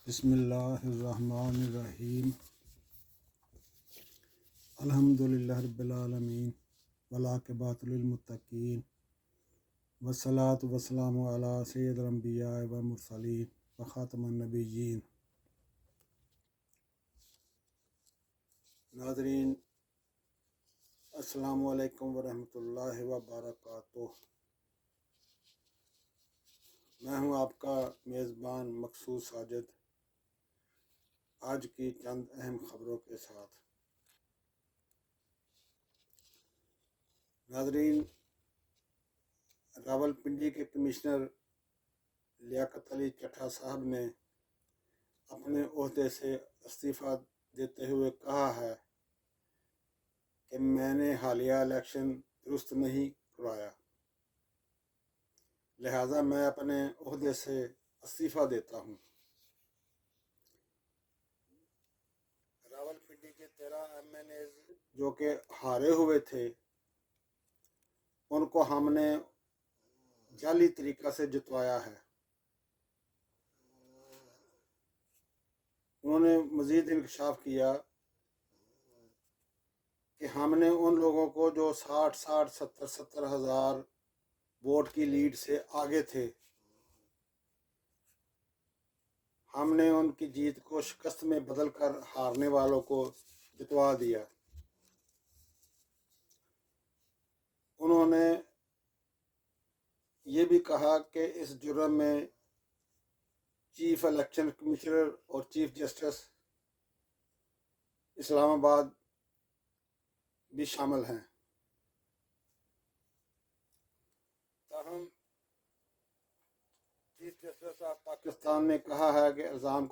بسم اللہ الرحمن الرحیم الحمد للہ رب العالمین والعاقبۃ للمتقین والصلاۃ والسلام علی سید الانبیاء والمرسلین وخاتم النبیین۔ ناظرین السلام علیکم ورحمۃ اللہ وبرکاتہ۔ میں ہوں آپ کا میزبان مقصود ساجد، آج کی چند اہم خبروں کے ساتھ۔ ناظرین، راولپنڈی کے کمشنر لیاقت علی چٹھا صاحب نے اپنے عہدے سے استعفیٰ دیتے ہوئے کہا ہے کہ میں نے حالیہ الیکشن درست نہیں کروایا، لہذا میں اپنے عہدے سے استعفیٰ دیتا ہوں۔ راولپنڈی کے 13 MNAs جو کہ ہارے ہوئے تھے، ان کو ہم نے جعلی طریقہ سے جتوایا ہے۔ انہوں نے مزید انکشاف کیا کہ ہم نے ان لوگوں کو جو 60 ہزار ووٹ کی لیڈ سے آگے تھے، ہم نے ان کی جیت کو شکست میں بدل کر ہارنے والوں کو جتوا دیا۔ انہوں نے یہ بھی کہا کہ اس جرم میں چیف الیکشن کمشنر اور چیف جسٹس اسلام آباد بھی شامل ہیں۔ تاہم چیف جسٹس آف پاکستان نے کہا ہے کہ الزام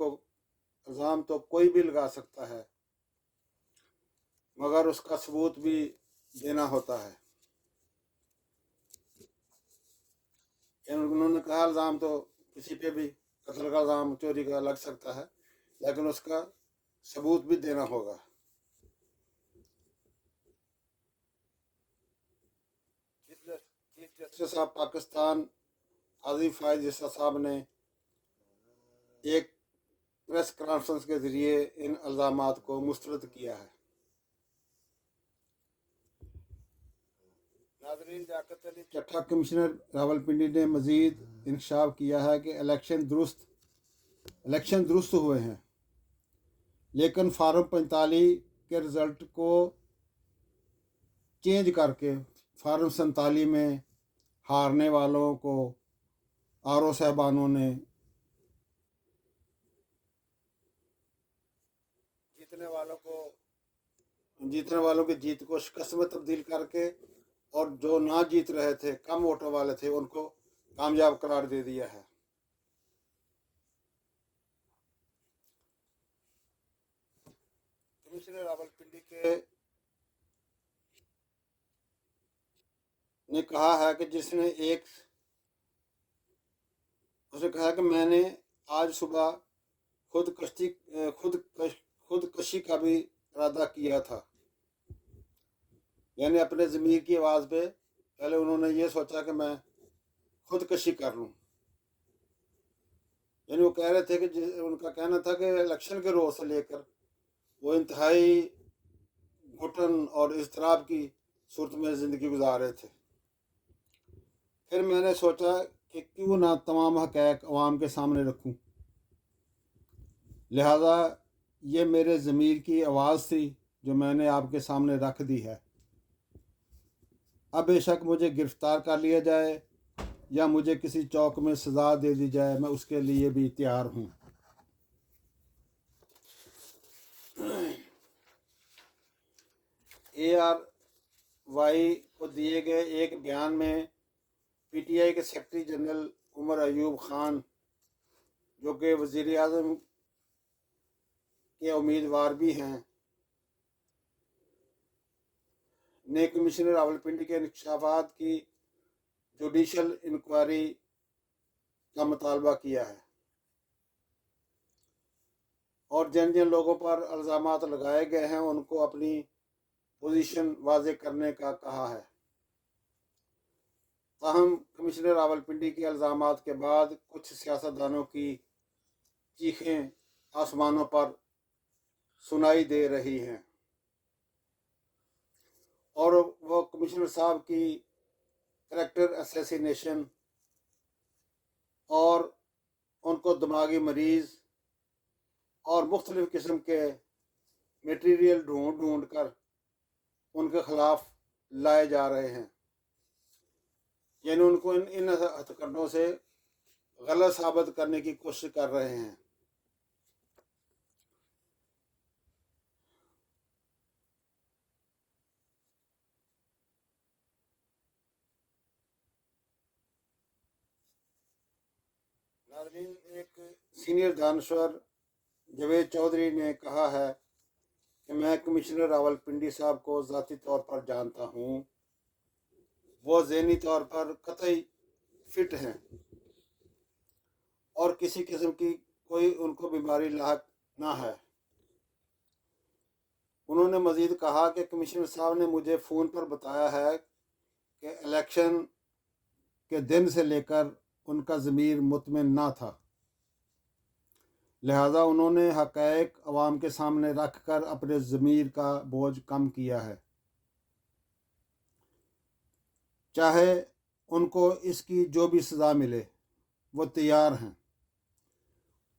تو کوئی بھی لگا سکتا ہے، مگر اس کا ثبوت بھی دینا ہوتا ہے۔ انہوں نے کہا الزام تو کسی پہ بھی، قتل کا الزام، چوری کا لگ سکتا ہے، لیکن اس کا ثبوت بھی دینا ہوگا۔ چیف جسٹس آف پاکستان قاضی فائز عیسی صاحب نے ایک پریس کانفرنس کے ذریعے ان الزامات کو مسترد کیا ہے۔ ناظرین، لیاقت علی چٹھا کمشنر راولپنڈی نے مزید انکشاف کیا ہے کہ الیکشن درست ہوئے ہیں، لیکن فارم 45 کے رزلٹ کو چینج کر کے فارم 47 میں ہارنے والوں کو RO صاحبانوں نے جیتنے والوں کی جیت کو شکست میں تبدیل کر کے، اور جو نہ جیت رہے تھے، کم ووٹوں والے تھے، ان کو کامیاب قرار دے دیا ہے۔ کمشنر راولپنڈی نے کہا ہے کہ اس نے کہا کہ میں نے آج صبح خودکشی کا بھی ارادہ کیا تھا، یعنی اپنے ضمیر کی آواز پہ پہلے انہوں نے یہ سوچا کہ میں خودکشی کر لوں۔ یعنی وہ کہہ رہے تھے کہ ان کا کہنا تھا کہ الیکشن کے روز سے لے کر وہ انتہائی گھٹن اور اضطراب کی صورت میں زندگی گزار رہے تھے۔ پھر میں نے سوچا کہ کیوں نہ تمام حقائق عوام کے سامنے رکھوں، لہذا یہ میرے ضمیر کی آواز تھی جو میں نے آپ کے سامنے رکھ دی ہے۔ اب بے شک مجھے گرفتار کر لیا جائے یا مجھے کسی چوک میں سزا دے دی جائے، میں اس کے لیے بھی تیار ہوں۔ ARY کو دیے گئے ایک بیان میں PTI کے سیکرٹری جنرل عمر ایوب خان، جو کہ وزیر اعظم کے امیدوار بھی ہیں، نے کمشنر راولپنڈی کے انکشافات کی جوڈیشل انکوائری کا مطالبہ کیا ہے، اور جن لوگوں پر الزامات لگائے گئے ہیں ان کو اپنی پوزیشن واضح کرنے کا کہا ہے۔ تاہم کمشنر راولپنڈی کے الزامات کے بعد کچھ سیاستدانوں کی چیخیں आसमानों पर सुनाई दे रही हैं, और वो कमिश्नर साहब की करैक्टर असैसिनेशन और उनको दिमागी मरीज़ और मुख्तलिफ़ किस्म के मटेरियल ढूंढ कर उनके ख़िलाफ़ लाए जा रहे हैं, यानी उनको इन हथकंडों से गलत साबित करने की कोशिश कर रहे हैं। नाज़रीन, एक सीनियर दानश्वर जवेद चौधरी ने कहा है कि मैं कमिश्नर रावलपिंडी साहब को ज़ाती तौर पर जानता हूँ। वो ज़हनी तौर पर कतई फिट हैं और किसी किस्म की कोई उनको बीमारी लाहक ना है। उन्होंने मज़ीद कहा कि कमिश्नर साहब ने मुझे फ़ोन पर बताया है कि इलेक्शन के दिन से लेकर उनका ज़मीर मुतमिन ना था, लिहाजा उन्होंने हक़ाइक़ अवाम के सामने रख कर अपने ज़मीर का बोझ कम किया है, चाहे उनको इसकी जो भी सज़ा मिले वो तैयार हैं।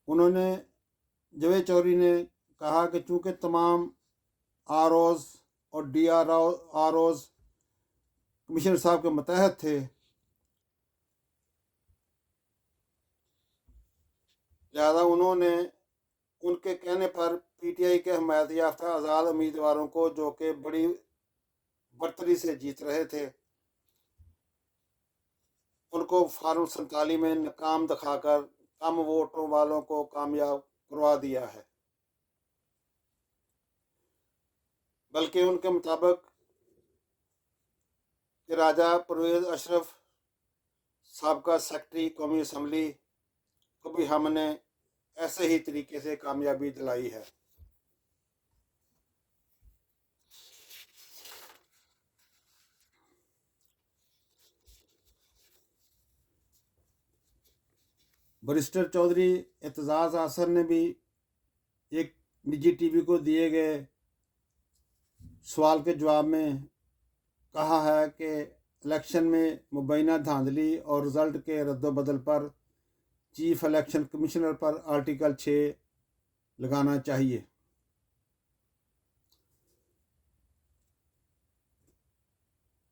उन्होंने जवेद चौधरी ने कहा कि चूँकि तमाम आरओज़ और DROs कमिश्नर साहब के मतहत थे, लिहाजा उन्होंने उनके कहने पर PTI के हमायत याफ्ता आज़ाद उम्मीदवारों को, जो कि बड़ी बर्तरी से जीत रहे थे, उनको फार्म 47 में नाकाम दिखाकर कम वोटों वालों को कामयाब करवा दिया है। बल्कि उनके मुताबिक कि राजा परवेज़ अशरफ साबका सेक्रेटरी कौमी असम्बली को भी हमने ऐसे ही तरीके से कामयाबी दिलाई है। बैरिस्टर चौधरी एतजाज़ हासन ने भी एक निजी TV को दिए गए सवाल के जवाब में कहा है कि इलेक्शन में मुबैना धांधली और रिज़ल्ट के रद्दबदल पर चीफ इलेक्शन कमिश्नर पर आर्टिकल 6 लगाना चाहिए।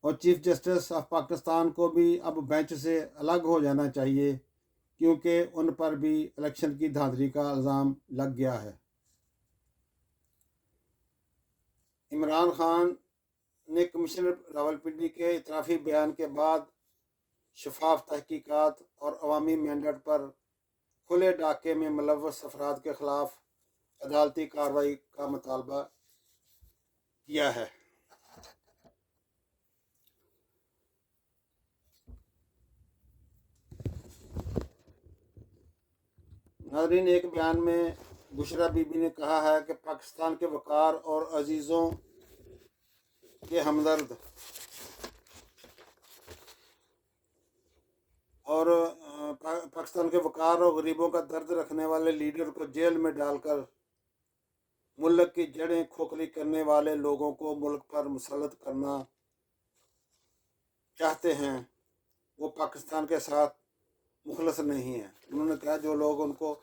और चीफ जस्टिस ऑफ पाकिस्तान को भी अब बेंच से अलग हो जाना चाहिए, क्योंकि उन पर भी इलेक्शन की धांधली का इल्ज़ाम लग गया है। इमरान खान ने कमिश्नर रावलपिंडी के इतराफ़ी बयान के बाद शफाफ तहकीकात और अवामी मैंडेट पर खुले डाके में मुलव्वस अफराद के ख़िलाफ़ अदालती कार्रवाई का मुतालबा किया है। नाज़रीन, एक बयान में बुशरा बीबी ने कहा है कि पाकिस्तान के वक़ार और अजीज़ों के हमदर्द और पाकिस्तान के वक़ार और गरीबों का दर्द रखने वाले लीडर को जेल में डालकर मुल्क की जड़ें खोखली करने वाले लोगों को मुल्क पर मुसल्लत करना चाहते हैं, वो पाकिस्तान के साथ मुखलस नहीं है। उन्होंने कहा जो लोग उनको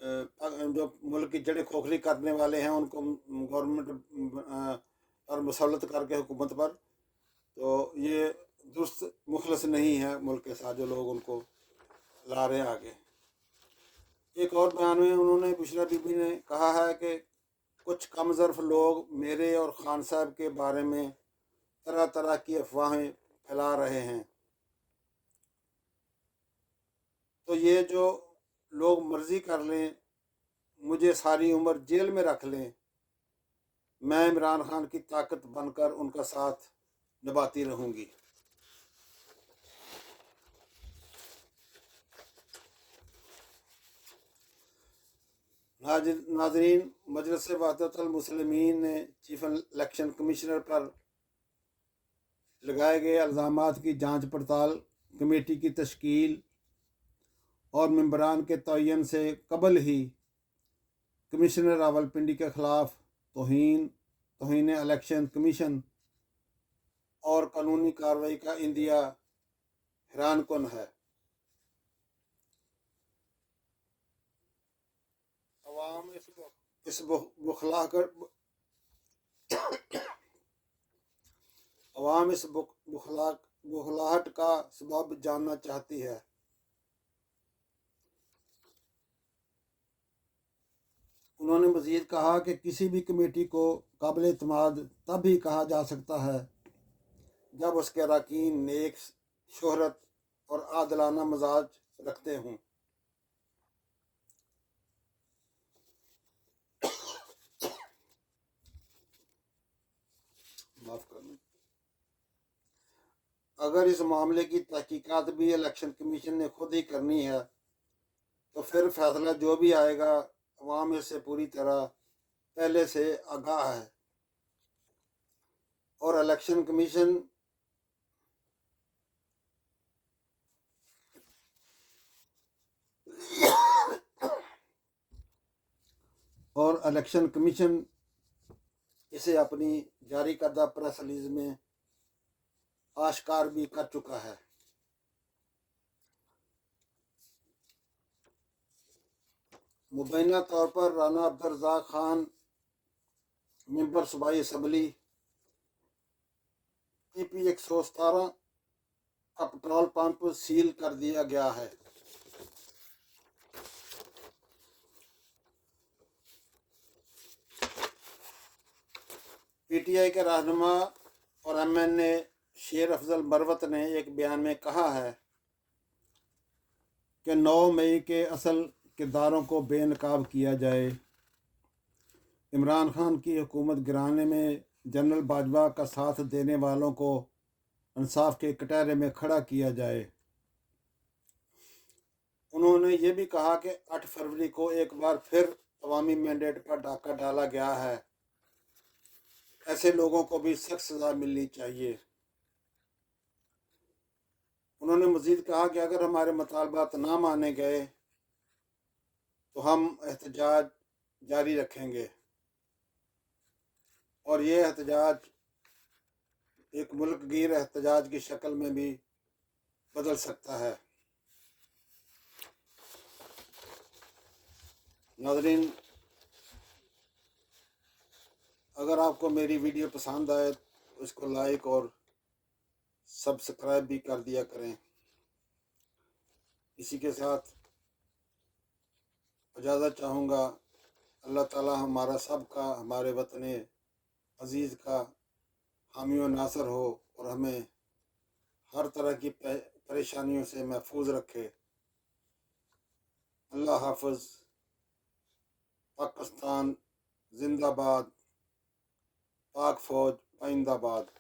जो मुल्क की जड़ें खोखली करने वाले हैं, उनको गवर्नमेंट पर मुसल्लत करके हुकूमत पर, तो ये दुरुस्त मुखलस नहीं है मुल्क के साथ जो लोग उनको ला रहे हैं आगे। एक और बयान में उन्होंने बुशरा बीबी ने कहा है कि कुछ कमज़र्फ लोग मेरे और खान साहब के बारे में तरह तरह की अफवाहें फैला रहे हैं, तो ये जो लोग मर्ज़ी कर लें, मुझे सारी उम्र जेल में रख लें, मैं इमरान खान की ताकत बनकर उनका साथ निभाती रहूँगी। नाज़रीन, मजलिस वहदतुल मुस्लिमीन ने चीफ इलेक्शन कमिश्नर पर लगाए गए इल्ज़ामात की जांच पड़ताल कमेटी की तश्कील और मेंबरान के तयन से कबल ही कमिश्नर रावलपिंडी के खिलाफ तौहीन इलेक्शन कमीशन और कानूनी कार्रवाई का इंदिया हैरान कन है। अवाम इस बुखलाहट का सबब जानना चाहती है। उन्होंने मज़ीद कहा कि किसी भी कमेटी को काबिल एतमाद तब ही कहा जा सकता है जब उसके अरकान नेक, शोहरत और आदिलाना मिजाज रखते हों। माफ़ करना। अगर इस मामले की तहकीकात भी इलेक्शन कमीशन ने खुद ही करनी है तो फिर फैसला जो भी आएगा अवाम इससे पूरी तरह पहले से आगाह है और इलेक्शन कमीशन इसे अपनी जारी करदा प्रेस रिलीज में आश्कार भी कर चुका है। मुबैना तौर पर राना अब्दुर्रज़ाक खान मेंबर सूबाई असम्बली PP 117 का पेट्रोल पंप सील कर दिया गया है। PTI के रहनुमा और MNA शेर अफजल मरवत ने एक बयान में कहा है कि 9 मई के असल किरदारों को बेनकाब किया जाए, इमरान खान की हुकूमत गिराने में जनरल बाजवा का साथ देने वालों को इंसाफ के कटहरे में खड़ा किया जाए। उन्होंने ये भी कहा कि 8 फरवरी को एक बार फिर अवामी मैंडेट पर डाका डाला गया है, ऐसे लोगों को भी सख्त सज़ा मिलनी चाहिए। उन्होंने मज़ीद कहा कि अगर हमारे मुतालबात ना माने गए तो हम एहतजाज जारी रखेंगे और ये एहतजाज एक मुल्क गिर एहतजाज की शक्ल में भी बदल सकता है। नाज़रीन, अगर आपको मेरी वीडियो पसंद आए तो इसको लाइक और सब्सक्राइब भी कर दिया करें। इसी के साथ इजाज़त चाहूँगा। अल्लाह ताला हमारा सब का, हमारे वतन अज़ीज़ का हामी व नासर हो और हमें हर तरह की परेशानियों से महफूज रखे। अल्लाह हाफ़िज़। पाकिस्तान जिंदाबाद, पाक फ़ौज पाइंदाबाद।